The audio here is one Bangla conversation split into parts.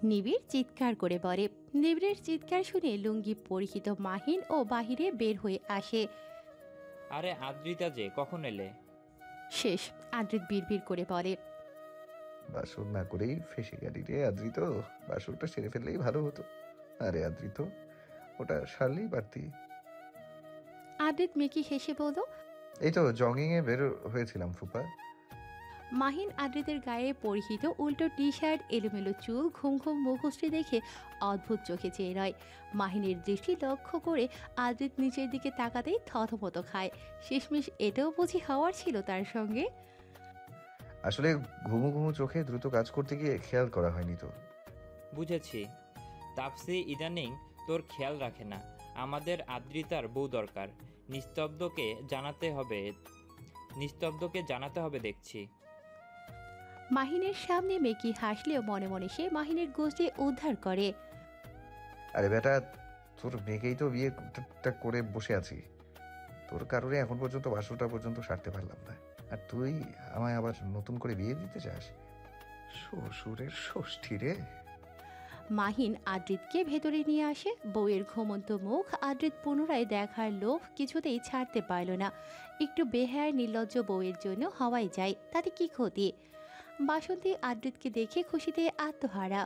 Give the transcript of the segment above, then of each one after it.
নিবিড় চিৎকার করে বলে। নিবিড়ের চিৎকার শুনে লুঙ্গি পরিহিত মাহিন ও বাহিরে বের হয়ে আসে। আরে আদ্রিতা যে, কখন এলে? শেষ। আদ্রিত বিড়বিড় করে বলে, বাসর না করেই ফেসে গেলি রে আদ্রিত। বাসরটা সেরে ফেললেই ভালো হতো। আরে আদ্রিত, ওটা সারলেই পারতি। আদ্রিত মেকি হেসে বলল, এই তো জগিং এ বের হয়েছিলাম ফুপা। মাহিন আদ্রিতের গায়ে পরিহিত উল্টো টি শার্ট, এলোমেলো চুল, ঘুম ঘুম মুখশ্রী দেখে অদ্ভুত চোখে চেয়ে রয়। মাহিনের দৃষ্টি লক্ষ্য করে আদ্রিত নিচের দিকে তাকাতেই থতমত খায়। শেষমেশ এটাও বুঝি হওয়ার ছিল তার সঙ্গে। আসলে ঘুমু ঘুমু চোখে দ্রুত কাজ করতে গিয়ে খেয়াল করা হয়নি তো। বুঝেছি। তাপসি ইদানিং তোর খেয়াল রাখে না। আমাদের আদ্রিতার বউ দরকার। নিস্তব্ধকে জানাতে হবে দেখছি। মাহিনের সামনে মেকি হাসলেও মনে মনে সে মাহিনের গোষ্ঠী উদ্ধার করে। আরে বেটা, তোর মেয়েকেই তো বিয়েটা করে বসে আছি। তোর কারণে এখন পর্যন্ত বাসরটা পর্যন্ত সারতে পারলাম না, আর তুই আমায় আবার নতুন করে বিয়ে দিতে চাস? শ্বশুরের ষষ্ঠী রে। মাহিন আদ্রিতকে ভেতরে নিয়ে আসে। বউয়ের ঘুমন্ত মুখ আদ্রিত পুনরায় দেখার লোভ কিছুতেই ছাড়তে পারল না। একটু বেহায়ার নির্লজ্জ বউয়ের জন্য হওয়াই যায়, তাতে কি ক্ষতি? বাসন্তী আদ্রিতকে দেখে খুশিতে আত্মহারা।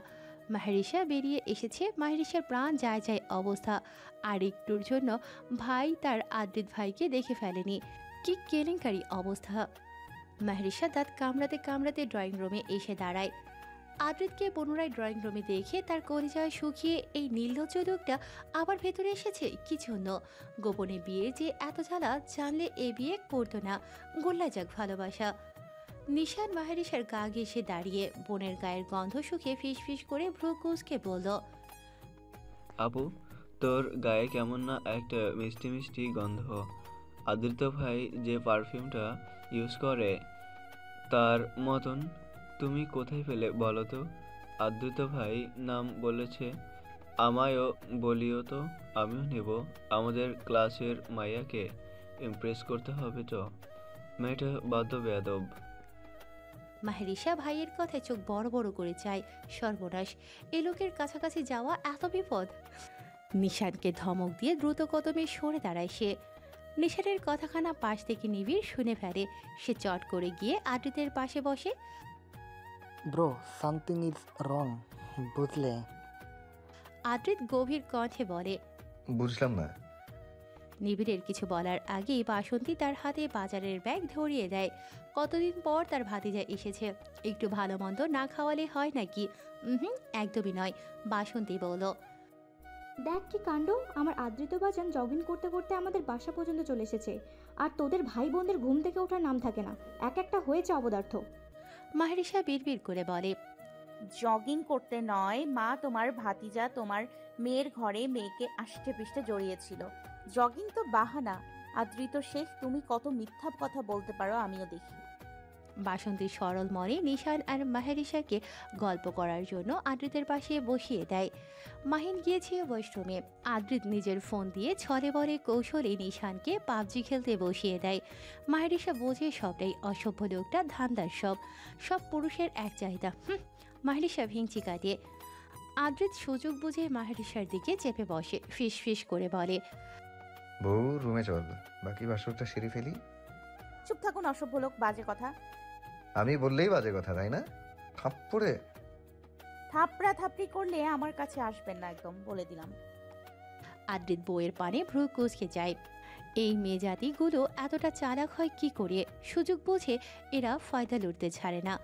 মাহেরিসা বেরিয়ে এসেছে। মাহেরিসার প্রাণ যায় যায় অবস্থা। আর একটুর জন্য ভাই তার আদ্রিত ভাইকে দেখে ফেলেনি। কি কেলেঙ্কারি অবস্থা! মাহেরিসা দাঁত কামড়াতে কামড়াতে ড্রয়িং রুমে এসে দাঁড়ায়। আদ্রিতকে পুনরায় ড্রয়িং রুমে দেখে তার কলিজায় শুকিয়ে এই নির্লজ্জ লোকটা আবার ভেতরে এসেছে কি জন্য? গোপনে বিয়ে যে এত জ্বালা, জানলে এ বিয়ে করতো না। গোল্লা যাক ভালোবাসা। নিশান মাহেরিসার গা ঘেঁষে দাঁড়িয়ে বোনের গায়ের গন্ধ শুকিয়ে ফিস ফিস করে ভ্রু কুঁচকে বলল, আপু, তোর গায়ে কেমন না একটা মিষ্টি মিষ্টি গন্ধ। আদিত্য ভাই যে পারফিউমটা ইউজ করে তার মতন। তুমি কোথায় পেলে বলো তো? আদিত্য ভাই নাম বলেছে, আমায়ও বলিও তো, আমিও নেব। আমাদের ক্লাসের মাইয়াকে ইমপ্রেস করতে হবে তো। মেয়েটা বাদ্য বেয়াদব। মাহেরিসা ভাইয়ের কথায় চোখ বড় বড় করে চায়। সর্বনাশ, এ লোকের কাছাকাছি যাওয়া এত বিপদ! নিশানকে ধমক দিয়ে দ্রুত কদমে সরে দাঁড়ায় সে। নিশানের কথাখানা পাশ থেকে নিবিড় শুনে ফেলে। সে চট করে গিয়ে আদ্রিতের পাশে বসে। ব্রো, সামথিং ইজ রং, বুঝলে? আদ্রিত গভীর কণ্ঠে বলে। বুঝলাম না। নিবিড়ের কিছু বলার আগেই বাসন্তী তার হাতে বাজারের ব্যাগ ধরিয়ে দেয়। কতদিন পর তার ভাতিজা এসেছে, একটু ভালো মন্দ না খাওয়ালে হয় নাকি? একদমই নয়। বাসন্তী বলল, দেখ কি কাণ্ড, আমার আদৃত বাজান জগিং করতে করতে আমাদের বাসা পর্যন্ত চলে এসেছে, আর তোদের ভাই বোনদের ঘুম থেকে ওঠার নাম থাকে না। এক একটা হয়েছে অবদার্থ। মাহেরিসা বিড়বিড় করে বলে, জগিং করতে নয় মা, তোমার ভাতিজা তোমার মেয়ের ঘরে মেয়েকে আষ্টে পৃষ্ঠে জড়িয়েছিল। জগিং তো বাহানা। আদৃত শেখ, তুমি কত মিথ্যা কথা বলতে পারো আমিও দেখি। বাসন্তী সরল মনে নিশান আর মাহেরিসাকে গল্প করার জন্য আদ্রিতের পাশে বসিয়ে দেয়। মাহিন গিয়েছে ওয়াশরুমে। আদ্রিত নিজের ফোন দিয়ে ছলে বলে কৌশলে নিশানকে পাবজি খেলতে বসিয়ে দেয়। মাহেরিসা বোঝে সবটাই অসভ্য লোকটা ধান্দার সব পুরুষের এক চাহিদা। মাহেরিসা ভিংচি কাটিয়ে। আদ্রিত সুযোগ বুঝে মাহেরিসার দিকে চেপে বসে, ফিস ফিস করে বলে, বউ রুমে চল, বাকি বাসরটা সেরে ফেলি। চুপ থাকুন অসভ্য লোক, বাজে কথা। আমি বললেই বাজে কথা, তাই না? থাপ্পড়ে থাপড়া থাপড়ি করলে আমার কাছে আসবেন না, একদম বলে দিলাম। আদ্রিত বউয়ের পানে ভ্রু কুঁচকে যায়। এই মেয়ে জাতিগুলো এতটা চালাক হয় কি করে? সুযোগ বুঝে এরা ফয়দা লুটতে ছাড়ে না।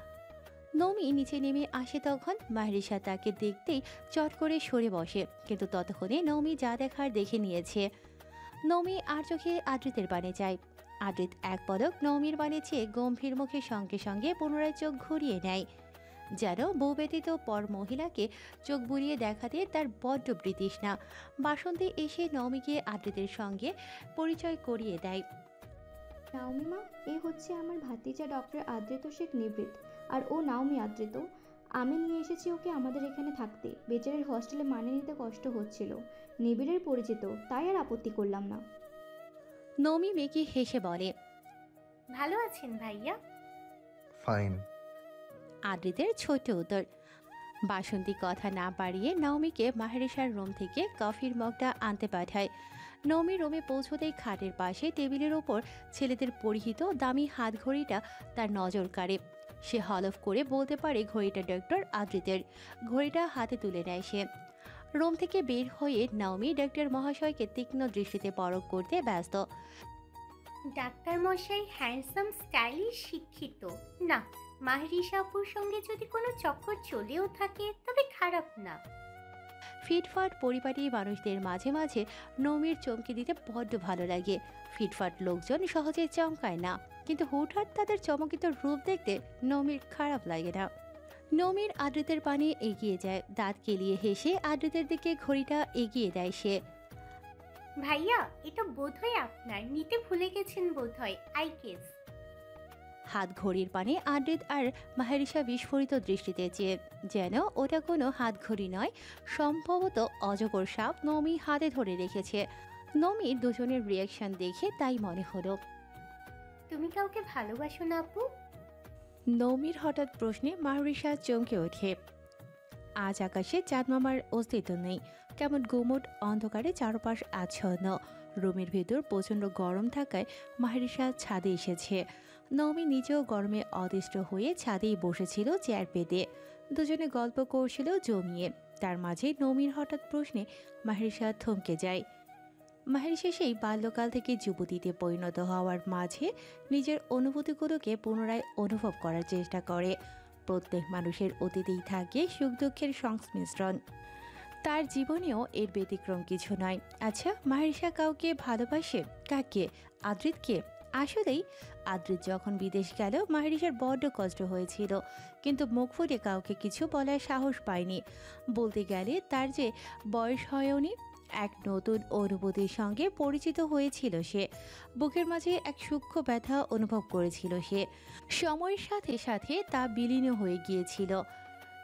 নমি নিচে নেমে আসে তখন। মাহেরিসা তাকে দেখতেই চট করে সরে বসে, কিন্তু ততক্ষণে নমি যা দেখার দেখে নিয়েছে। নমি আর চোখে আদ্রিতের পানে যায়। আদ্রিত এক পলক নমির পানে চেয়ে গম্ভীর মুখে সঙ্গে সঙ্গে পুনরায় চোখ ঘুরিয়ে নেয়, যেন বউ ব্যতীত পর মহিলাকে চোখ বুলিয়ে দেখাতে তার বড্ড বৃতৃষ্ণা। বাসন্তী এসে নমিকে আদ্রিতের সঙ্গে পরিচয় করিয়ে দেয়। নাওমি মা, এ হচ্ছে আমার ভাতিজা ডক্টর আদৃত শেখ নিবৃত, আর ও নাওমি আদৃত। আমি নিয়ে এসেছি ওকে আমাদের এখানে থাকতে। বেচারের হস্টেলে মানিয়ে নিতে কষ্ট হচ্ছিল। নিবিড়ের পরিচিত, তাই আর আপত্তি করলাম না। নমি মেকি হেসে বলে, ভালো আছেন ভাইয়া? ফাইন। আদ্রিতের ছোট উত্তর। বাসন্তী কথা না বাড়িয়ে নওমিকে মাহেরিসার রুম থেকে কফির মগটা আনতে পাঠায়। নওমি রুমে পৌঁছতেই খাটের পাশে টেবিলের ওপর ছেলেদের পরিহিত দামি হাত ঘড়িটা তার নজর কাড়ে। সে হলফ করে বলতে পারে ঘড়িটা ডক্টর আদ্রিতের। ঘড়িটা হাতে তুলে নেয় সে। রুম থেকে বের হয়ে নওমি ডক্টর মহাশয়কে তীক্ষ্ণ দৃষ্টিতে পরখ করতে ব্যস্ত। ডাক্তার মশাই হ্যান্ডসাম, স্টাইলিশ, শিক্ষিত। না, মাহরিশা আপুর সঙ্গে যদি কোনো চক্কর চলেও থাকে তবে খারাপ না। ফিটফাট পরিপাটি মানুষদের মাঝে মাঝে নৌমির চমকে দিতে বড্ড ভালো লাগে। ফিটফাট লোকজন সহজে চমকায় না, কিন্তু হুটহাট তাদের চমকিত রূপ দেখতে নৌমির খারাপ লাগে না। নৌমির আদ্রিতের পানে এগিয়ে যায়, দাঁত কেলিয়ে হেসে আদ্রিতের দিকে ঘড়িটা এগিয়ে দেয় সে। ভাইয়া, এটা বোধহয় আপনার, নিতে ভুলে গেছেন বোধহয়। I case. হাত ঘড়ির পানে আদ্রিত আর মাহেরিসা বিস্ফোরিত দৃষ্টিতে চেয়ে, যেন ওটা কোনো হাত ঘড়ি নয়, সম্ভবত অজগর সাপ নৌমি হাতে ধরে রেখেছে। নৌমির দুজনের রিয়াকশন দেখে তাই মনে হলো। তুমি কাউকে ভালোবাসো না আপু? নৌমির হঠাৎ প্রশ্নে মাহেরিসা চমকে ওঠে। আজ আকাশে চাঁদ মামার অস্তিত্ব নেই, কেমন গুমট অন্ধকারে চারপাশ আচ্ছন্ন। রুমের ভেতর প্রচণ্ড গরম থাকায় মাহেরিসা ছাদে এসেছে। নৌমি নিজেও গরমে অতিষ্ঠ হয়ে ছাদেই বসেছিল চেয়ার পেতে। দুজনে গল্প করছিল জমিয়ে। তার মাঝে নৌমির হঠাৎ প্রশ্নে মাহেরিসা থমকে যায়। মাহেরিসা সেই বাল্যকাল থেকে যুবতীতে পরিণত হওয়ার মাঝে নিজের অনুভূতিগুলোকে পুনরায় অনুভব করার চেষ্টা করে। প্রত্যেক মানুষের অতীতেই থাকে সুখ দুঃখের সংমিশ্রণ। তার জীবনেও এর ব্যতিক্রম কিছু নয়। আচ্ছা, মাহেরিসা কাউকে ভালোবাসে? কাকে? আদ্রিতকে? আসলেই আদ্রিত যখন বিদেশ গেল মাহেরিসার বড্ড কষ্ট হয়েছিল, কিন্তু মুখ ফুটে কাউকে কিছু বলার সাহস পায়নি। বলতে গেলে তার যে বয়স হয়নি, এক নতুন অনুভূতির সঙ্গে পরিচিত হয়েছিল সে। বুকের মাঝে এক সূক্ষ্ম ব্যথা অনুভব করেছিল সে। সময়ের সাথে সাথে তা বিলীন হয়ে গিয়েছিল,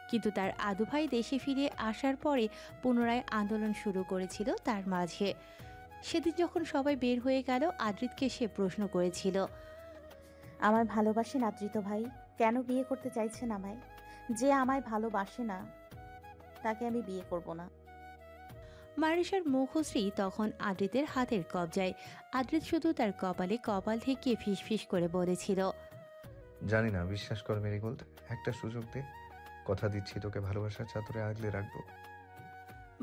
কিন্তু তার আদুভাই দেশে ফিরে আসার পরে পুনরায় আন্দোলন শুরু করেছিল তার মাঝে। সেদিন যখন সবাই বের হয়ে গেল আদ্রিতকে সে প্রশ্ন করেছিল, আমায় ভালোবাসেন আদ্রিত ভাই? কেন বিয়ে করতে চাইছেন আমায়? যে আমায় ভালোবাসে না তাকে আমি বিয়ে করব না। মাহেরিসার মুখশ্রী তখন আদ্রিতের হাতের কবজায়। আদ্রিত শুধু তার কপালে কপাল ঠেকিয়ে ফিসফিস করে বলেছিল, জানি না, বিশ্বাস কর মেরিগোল্ড, একটা সুযোগ দে, কথা দিচ্ছি তোকে ভালোবাসার চাদরে আগলে রাখবো।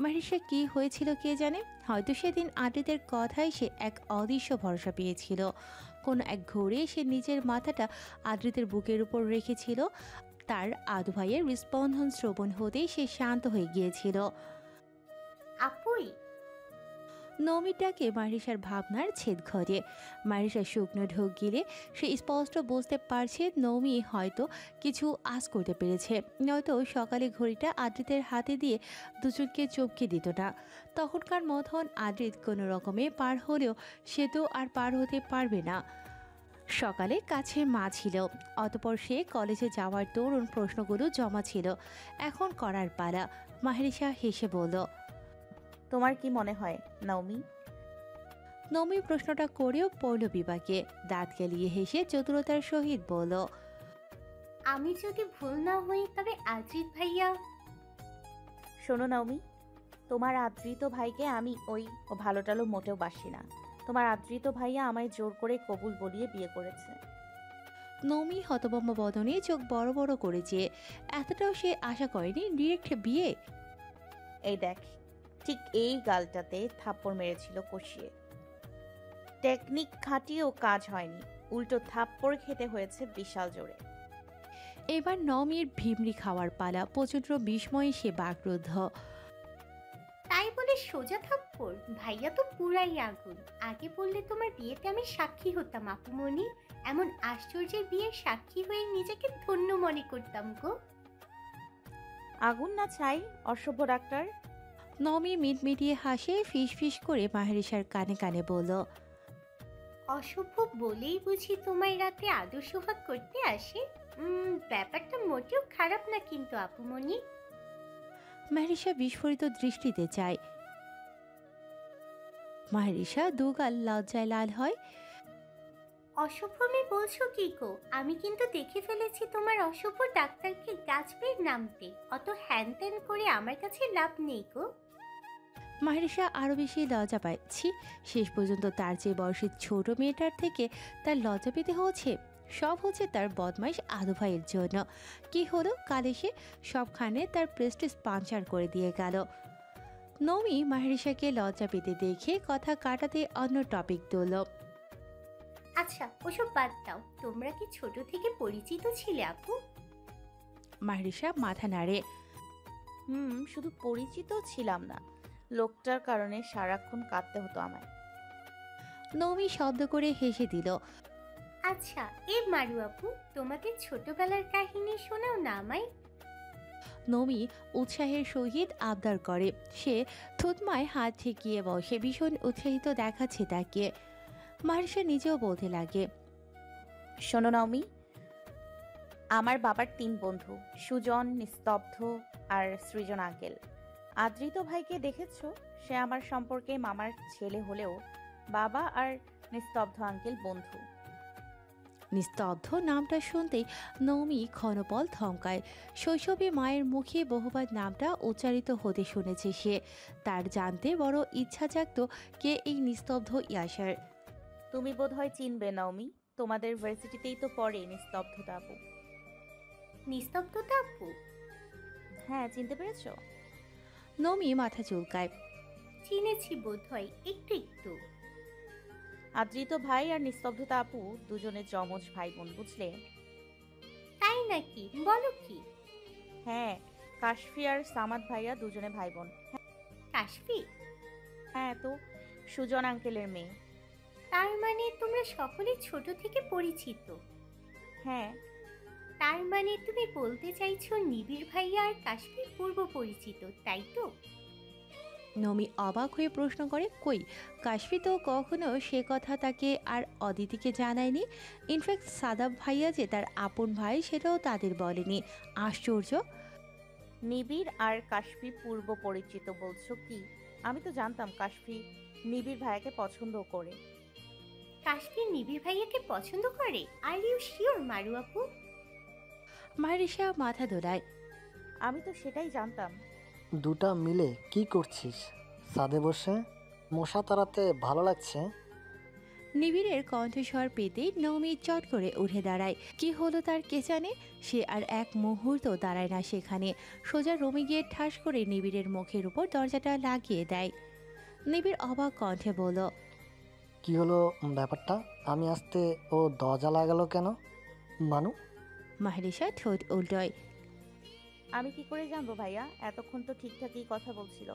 মাহেরিসা কি হয়েছিল কে জানে, হয়তো সেদিন আদ্রিতের কথায় সে এক অদৃশ্য ভরসা পেয়েছিল। কোনো এক ঘোরে সে নিজের মাথাটা আদ্রিতের বুকের উপর রেখেছিল। তার আদুভাইয়ের স্পন্দন শ্রবণ হতেই সে শান্ত হয়ে গিয়েছিল। আপুই। নৌমিটাকে মাহেরিসার ভাবনার ছেদ ঘটে। মাহেরিসা শুকনো ঢোক গিলে সে স্পষ্ট বুঝতে পারছে নৌমি হয়তো কিছু আঁচ করতে পেরেছে, নয়তো সকালে ঘড়িটা আদ্রিতের হাতে দিয়ে দুজনকে চমকে দিত না। তখনকার মতন আদ্রিত কোনো রকমে পার হলেও সে তো আর পার হতে পারবে না। সকালে কাছে মা ছিল, অতপর সে কলেজে যাওয়ার দরুন প্রশ্নগুলো জমা ছিল, এখন করার পালা। মাহেরিসা হেসে বলল, তোমার কি মনে হয় নওমি? নৌমি প্রশ্নটা করেও পড়ল বিপাকে। দাঁত কেলিয়ে হেসে চতুরতার সহিত বলল, আমি যদি ভুল না হই তবে আদ্রিত ভাইয়া। শোনো নওমি, তোমার আদ্রিত ভাইকে আমি ও ভালো টালো মোটেও বাসি না। তোমার আদ্রিত ভাইয়া আমায় জোর করে কবুল বলিয়ে বিয়ে করেছে। নৌমি হতভম্ব বদনে চোখ বড় বড় করেছে। এতটাও সে আশা করেনি ডিরেক্ট বিয়ে। এই দেখ, ঠিক এই গালটাতে থাপ্পড় মেরেছিল কষিয়ে। টেকনিক খাটিয়েও কাজ হয়নি, উল্টো থাপ্পড় খেতে হয়েছে বিশাল জোরে। এবার নৌমির ভিমড়ি খাওয়ার পালা। প্রচণ্ড বিস্ময়ে সে বাকরুদ্ধ। তাই বলে সোজা থাপ্পড়? ভাইয়া তো পুরাই আগুন। আগে বললে তোমার বিয়েতে আমি সাক্ষী হতাম আপুমনি। এমন আশ্চর্যের বিয়ের সাক্ষী হয়ে নিজেকে ধন্য মনে করতাম গো। আগুন না ছাই অসভ্য ডাক্তার? নৌমি মিটমিটিয়ে হাসে ফিস ফিস করে মাহেরিসার কানে কানে বলল, অসভ্য বলেই বুঝি তোমায় রাতে আদর সোহাগ করতে আসে? ব্যাপারটা মোটেও খারাপ না কিন্তু আপুমনি। মাহেরিসা বিস্ফোরিত দৃষ্টিতে চায়। মাহেরিসা দুগাল লজ্জায় লাল হয়। অশুভ মেয়ে বলছো কি গো? আমি কিন্তু দেখে ফেলেছি তোমার অশুভ ডাক্তারকে গাছ বেয়ে নামতে। অত হ্যান ত্যান করে আমার কাছে লাভ নেই গো। মাহেরিশা আরও বেশি লজ্জা পাচ্ছি। শেষ পর্যন্ত তার চেয়ে বয়সী ছোট মেয়েটার থেকে তার লজ্জা পেতে হচ্ছে। সব হচ্ছে তার বদমাইশ আদু ভাইয়ের জন্য। কি হলো, কাল এসে সবখানে তার প্রেস্টিজ পাঞ্চার করে দিয়ে গেল। নমি মাহেরিশাকে লজ্জা পেতে দেখে কথা কাটাতে অন্য টপিক তুলল। আচ্ছা ওসব বাদ দাও, তোমরা কি ছোট থেকে পরিচিত ছিলে আপু? মাহেরিশা মাথা নাড়ে। শুধু পরিচিত ছিলাম না, লোকটার কারণে সারাক্ষণ কাঁদতে হতো আমায়। নমি শব্দ করে হেসে দিল। আচ্ছা এ মারু আপু, তোমাদের ছোটবেলার কাহিনী শোনাও না আমায়। নমি উৎসাহের সহিত আবদার করে। সে থুতমায় হাত ঠেকিয়ে বসে, ভীষণ উৎসাহিত দেখাচ্ছে তাকে। মাহেরিশা নিজেও বলতে লাগে, শোনো নাওমি, আমার বাবার 3 বন্ধু, সুজন, নিস্তব্ধ আর সৃজন আঙ্কেল। আদৃত ভাইকে দেখেছো? সে আমার সম্পর্কে মামার ছেলে হলেও বাবা আর নিস্তব্ধ আঙ্কেল বন্ধু। নিস্তব্ধ নামটা শুনতেই নৌমি ক্ষণপল থমকায়। শৈশবে মায়ের মুখে বহুবার নামটা উচ্চারিত হতে শুনেছে সে। তার জানতে বড় ইচ্ছা জাগত কে এই নিস্তব্ধ ইয়াসার। তুমি বোধহয় চিনবে নাওমি, তোমাদের ভার্সিটিতেই তো পড়ে নিস্তব্ধতা আপু। নিস্তব্ধতা আপু? হ্যাঁ, চিনতে পেরেছো? নৌমি মাথা চুলকায়। চিনেছি বোধহয়, একটু একটু। আদৃত ভাই আর নিস্তব্ধতা আপু দুজনে যমজ ভাই বোন, বুঝলে? তাই নাকি? বলো কি? হ্যাঁ, কাশফি আর সামাদ ভাইয়া দুজনে ভাই বোন। কাশফি? হ্যাঁ তো, সুজন আঙ্কেলের মেয়ে। তার মানে তোমরা সকলে ছোট থেকে পরিচিত? হ্যাঁ। তার মানে তুমি বলতে চাইছো নিবিড় ভাইয়া আর কাশফি পূর্ব পরিচিত, তাই তো? নমি অবাক হয়ে প্রশ্ন করে, কই, কাশফি তো কখনো সে কথা তাকে আর অদিতিকে জানায়নি। ইনফ্যাক্ট সাদাব ভাইয়া যে তার আপন ভাই সেটাও তাদের বলেনি। আশ্চর্য। নিবিড় আর কাশফি পূর্ব পরিচিত বলছো কি? আমি তো জানতাম কাশফি নিবিড় ভাইয়াকে পছন্দ করে। কাশফি নিবিড় ভাইয়াকে পছন্দ করে? আর ইউ শিওর মারু আপু? মাহেরিশা মাথা দোলায়। আমি তো সেটাই জানতাম। দুটা মিলে কি করছিস? ছাদে বসে মশা তাড়াতে ভালো লাগছে? নিবিড়ের কণ্ঠস্বর পেতেই নৌমি চট করে উঠে দাঁড়ায়। কি হলো তার কে জানে। সে আর এক মুহূর্ত দাঁড়ায় না সেখানে। সোজা রুমে গিয়ে ঠাস করে নিবিড়ের মুখের উপর দরজাটা লাগিয়ে দেয়। নিবিড় অবাক কণ্ঠে বলল, কি হলো ব্যাপারটা? আমি আসতে ও দরজা লাগালো কেন? মানু? মাহেরিশা ঠোঁট উল্টোয়। আমি কি করে জানবো ভাইয়া? এতক্ষণ তো ঠিকঠাকই কথা বলছিল,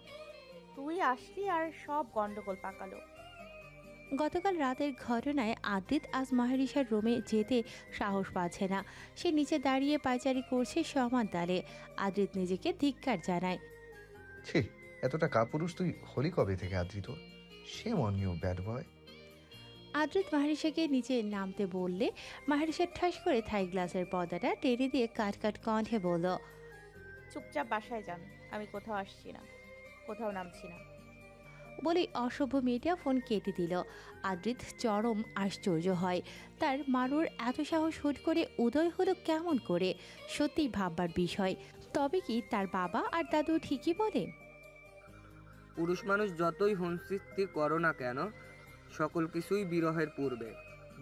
তুই আসলি আর সব গন্ডগোল পাকালো। গতকাল রাতের ঘটনায় আদিত আজ মাহেরিশার রুমে যেতে সাহস পাচ্ছে না। সে নিচে দাঁড়িয়ে পায়চারি করছে সমান তালে। আদিত নিজেকে ধিক্কার জানায়। ছি, এতটা কাপুরুষ তুই হলি কবে থেকে আদৃত? সে on you bad boy. Adrit মাহেরিশাকে নিচে নামতে বললে মাহেরিশা ঠাস করে থাই গ্লাসের পর্দাটা টেনে দিয়ে কাট কাট কণ্ঠে বলল, চুপচাপ বাসায় যান, আমি কোথাও আসছি না, কোথাও নামছি না। বলেই অসভ্য মেয়েটা ফোন কেটে দিল। আদ্রিত চরম আশ্চর্য হয়। তার মারুর এত সাহস হুট করে উদয় হলো কেমন করে? সত্যিই ভাববার বিষয়। তবে কি তার বাবা আর দাদু ঠিকই বলে? পুরুষ মানুষ যতই সৃষ্টি করো না কেন, সকল কিছুই বিরহের পূর্বে।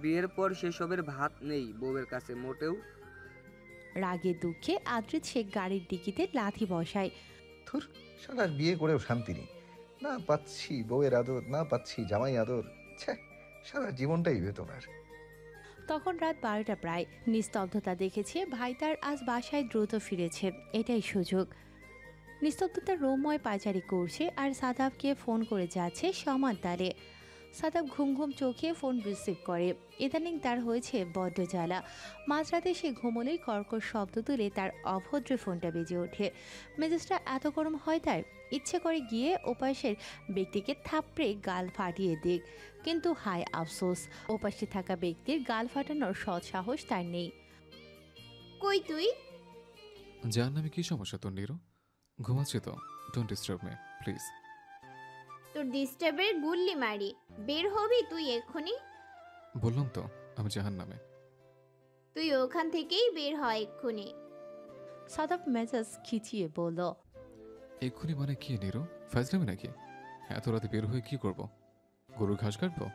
বিয়ের পর সেসবের ভাত নেই বউয়ের কাছে মোটেও। রাগে দুঃখে আদ্রিত সে গাড়ির ডিকিতে লাথি বসায়। ধুর, সারা বিয়ে করেও শান্তি নেই। না পাচ্ছি বউয়ের আদর, না পাচ্ছি জামাই আদর। ছ্যা, সারা জীবনটাই বেতনার। তখন রাত 12টা প্রায়। নিস্তব্ধতা দেখেছে ভাই তার আজ বাসায় দ্রুত ফিরেছে, এটাই সুযোগ। নিস্তব্ধতা রোমময় পায়চারি করছে আর সাদাবকে ফোন করে যাচ্ছে সমান তালে। সাদাব ঘুম ঘুম চোখে ফোন রিসিভ করে। ইদানিং তার হয়েছে বড্ড জ্বালা। মাঝরাতে সে ঘুমোলেই কর্কশ শব্দ তুলে তার অভদ্র ফোনটা বেজে ওঠে। মেজাজটা এত গরম হয় তার ইচ্ছে করে গিয়ে ওপাশের ব্যক্তিকে থাপড়ে গাল ফাটিয়ে দিক, কিন্তু হায় আফসোস, ওপাশে থাকা ব্যক্তির গাল ফাটানোর সৎ সাহস তার নেই। কই তুই? জান নামে কি সমস্যা তোর নিরো? ঘুমাচ্ছি তো, ডোন্ট ডিস্টার্ব মি প্লিজ। তোর ডিস্টার্বের গুল্লি মারি, বের হবি তুই এক্ষুনি? বললাম তো আমি জাহান্নামে। তুই ওখান থেকেই বের হয় এক্ষুনি। সাদাব মেজাজ খিচিয়ে বলল, এক্ষুনি মানে কি নিরো? ফাজলামি নাকি? এত রাতে বের হয়ে কি করব? গরুর ঘাস কাটবো?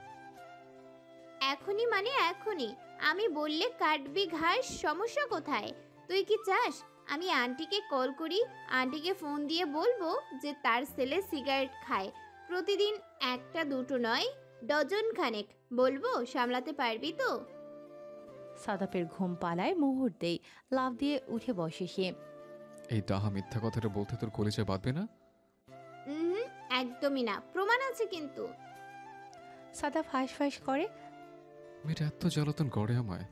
এখনই মানে এখনই। আমি বললে কাটবি ঘাস, সমস্যা কোথায়? তুই কি চাস আমি আন্টিকে কল করি? আন্টিকে ফোন দিয়ে বলবো যে তার ছেলে সিগারেট খায় প্রতিদিন, একটা দুটো নয়, ডজন খানেক। বলবো, সামলাতে পারবি তো? সাদাপের ঘুম পালায় মুহূর্তেই লাফ দিয়ে উঠে বসে সে। এই ডাহা মিথ্যা কথাটা বলতে তোর কলিজা বাঁধবে না? হুম, একদমই না, প্রমাণ আছে কিন্তু। সাদাব হাঁস করে। মেয়েটা এত জ্বালাতন করে আমায়।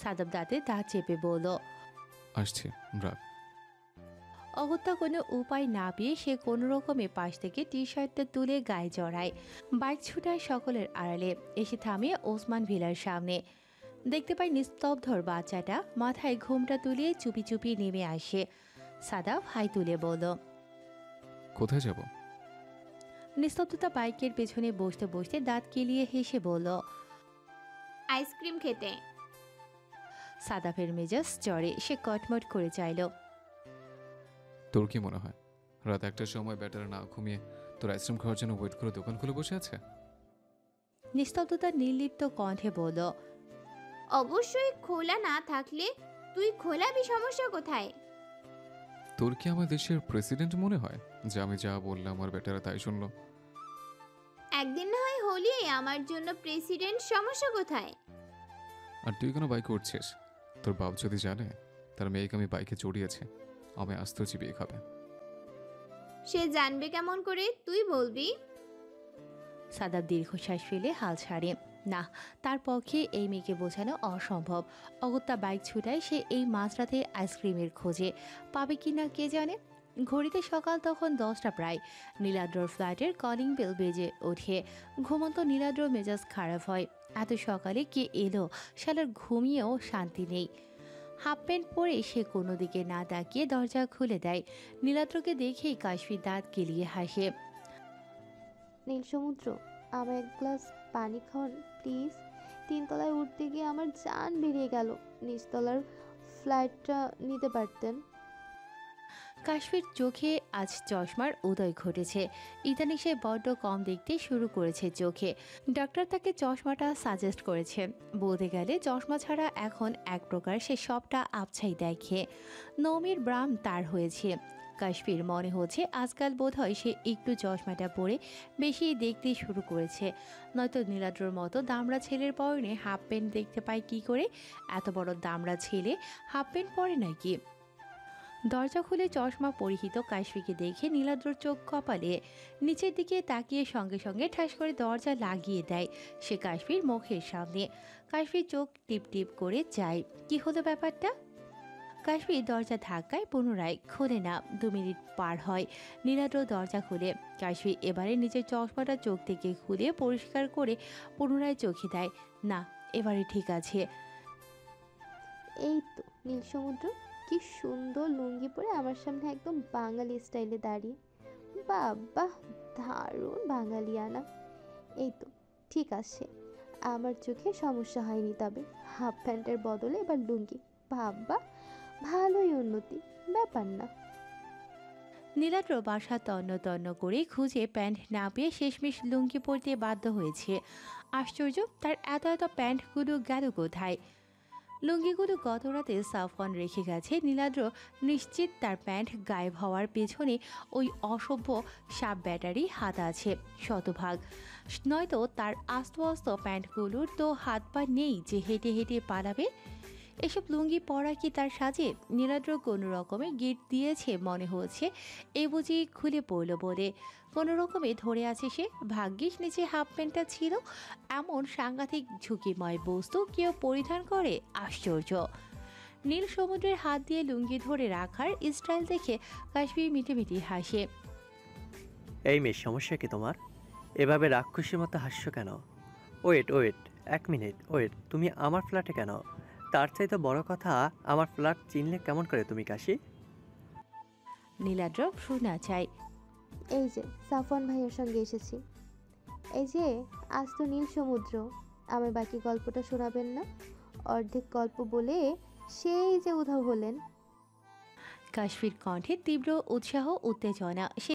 সাদাব দাঁতে দাঁত চেপে বলল, আসছে রাত। অগত্যা কোনো উপায় না পেয়ে সে কোনো রকমে পাশ থেকে টি শার্টটা তুলে গায়ে জড়ায়। বাইক ছুটায় সকলের আড়ালে, এসে থামে ওসমান ভিলার সামনে। দেখতে পাই নিস্তব্ধর বাচ্চাটা মাথায় ঘুমটা তুলিয়ে চুপি চুপি নেমে আসে। সাদাব হাই তুলে বলল, কোথায় যাব? নিস্তব্ধতা বাইকের পেছনে বসতে বসতে দাঁত কেলিয়ে হেসে বলল, আইসক্রিম খেতে। সাদাফের মেজাজ চড়ে, সে কটমট করে চাইল। তোর কি মনে হয় রাত 1টার সময় ব্যাটারা না ঘুমিয়ে তোর আইসক্রিম খাওয়ার জন্য ওয়েট করে দোকান খুলে বসে আছে? নিস্তব্ধতা নির্লিপ্ত কণ্ঠে বলল, অবশ্যই খোলা না থাকলে তুই খোলাবি, সমস্যা কোথায়? তোর কি আমার দেশের প্রেসিডেন্ট মনে হয় যে আমি যা বললাম আমার ব্যাটারা তাই শুনলো? একদিন না হয় হলি আমার জন্য প্রেসিডেন্ট, সমস্যা কোথায়? আর তুই কেন বাইকে উঠছিস? তোর বাপ যদি জানে তার মেয়েকে আমি বাইকে চড়িয়েছে, আমি আস্ত চিবিয়ে খাবে। সে জানবে কেমন করে? তুই বলবি। সাদাব দীর্ঘশ্বাস ফেলে হাল ছাড়ে। না, তার পক্ষে এই মেয়েকে বোঝানো অসম্ভব। অগত্যা বাইক ছুটায় সে এই মাঝরাতে আইসক্রিমের খোঁজে। পাবে কি না কে জানে। ঘড়িতে সকাল তখন 10টা প্রায়। নীলাদ্রর ফ্ল্যাটের কলিং বেল বেজে ওঠে। ঘুমন্ত নীলাদ্র মেজাজ খারাপ হয়। এত সকালে কে এলো? শালার ঘুমিয়েও শান্তি নেই। হাফ প্যান্ট পরে সে কোনো দিকে না তাকিয়ে দরজা খুলে দেয়। নীলাদ্রকে দেখেই কাশফি দাঁত কেলিয়ে হাসে। নীল সমুদ্র, আমার এক গ্লাস পানি খাওয়ান প্লিজ। 3 তলায় উঠতে গিয়ে আমার জান বেরিয়ে গেল। নিচতলার ফ্লাইটটা নিতে পারতেন। কাশফির চোখে আজ চশমার উদয় ঘটেছে। ইদানিং সে বড্ড কম দেখতে শুরু করেছে চোখে। ডাক্তার তাকে চশমাটা সাজেস্ট করেছে। বলতে গেলে চশমা ছাড়া এখন এক প্রকার সে সবটা আবছাই দেখে। নৌমির ব্রাম তার হয়েছে। কাশফির মনে হচ্ছে আজকাল বোধহয় সে একটু চশমাটা পরে বেশি দেখতে শুরু করেছে। নয়তো নীলাদ্রর মতো দামড়া ছেলের পরনে হাফ প্যান্ট দেখতে পায় কি করে? এত বড় দামড়া ছেলে হাফ প্যান্ট পরে নাকি? দরজা খুলে চশমা পরিহিত কাশফিকে দেখে নীলাদ্রর চোখ কপালে। নিচের দিকে তাকিয়ে সঙ্গে সঙ্গে ঠাস করে দরজা লাগিয়ে দেয় সে কাশফির মুখের সামনে। কাশফির চোখ টিপ টিপ করে যায়। কি হলো ব্যাপারটা? কাশফি দরজা ধাক্কায় পুনরায় খোলে না। 2 মিনিট পার হয়। নীলাদ্র দরজা খুলে। কাশফি এবারে নিজের চশমাটা চোখ থেকে খুলে পরিষ্কার করে পুনরায় চোখে দেয়। না, এবারে ঠিক আছে। এই তো নীল সমুদ্র, কি সুন্দর লুঙ্গি পরে আমার সামনে একদম বাঙালি স্টাইলে দাঁড়িয়ে। বাবা, দারুণ বাঙালিয়ানা। এই তো ঠিক আছে, আমার চোখে সমস্যা হয়নি। তবে হাফ প্যান্টের বদলে এবার লুঙ্গি, বাবা ভালোই উন্নতি, ব্যাপার না। নীলাদ্র বাসা তন্ন তন্ন করে খুঁজে প্যান্ট না পেয়ে শেষমেশ লুঙ্গি পরতে বাধ্য হয়েছে। আশ্চর্য, তার এত এত প্যান্টগুলো গেল কোথায়? লুঙ্গিগুলো গত রাতে সাফওয়ান রেখে গেছে। নীলাদ্র নিশ্চিত তার প্যান্ট গায়েব হওয়ার পেছনে ওই অসভ্য সাপ ব্যাটারি হাত আছে শতভাগ। নয়তো তার আস্ত আস্ত প্যান্টগুলোর তো হাত পা নেই যে হেঁটে হেঁটে পালাবে। এসব লুঙ্গি পরা কি তার সাজে? নীলাদ্র কোনো রকমে গিট দিয়েছে মনে হচ্ছে। এ বুঝি খুলে পড়ল বলে কোনো রকমে ধরে আছে সে। ভাগ্যিস নিচে হাফ প্যান্টটা ছিল। এমন সাংঘাতিক ঝুঁকিময় বস্তু কেউ পরিধান করে? আশ্চর্য। নীল সমুদ্রের হাত দিয়ে লুঙ্গি ধরে রাখার স্টাইল দেখে কাশ্মীর মিটিমিটি হাসে। এই মেয়ে, সমস্যা কি তোমার? এভাবে রাক্ষসীর মতো হাসছো কেন? Wait wait, 1 minute wait. তুমি আমার ফ্ল্যাটে কেন? তার চাইতে বড় কথা, আমার ফ্ল্যাট চিনলে কেমন করে তুমি, কাশি? নীলাদ্র শোনা চাই। এই যে সাফওয়ান ভাইয়ের সঙ্গে এসেছি। এই যে আজ তো নীল সমুদ্র, আমার বাকি গল্পটা শোনাবেন না? অর্ধেক গল্প বলে সেই যে উধাও হলেন। কাশফির কণ্ঠে তীব্র উৎসাহ উত্তেজনা। সে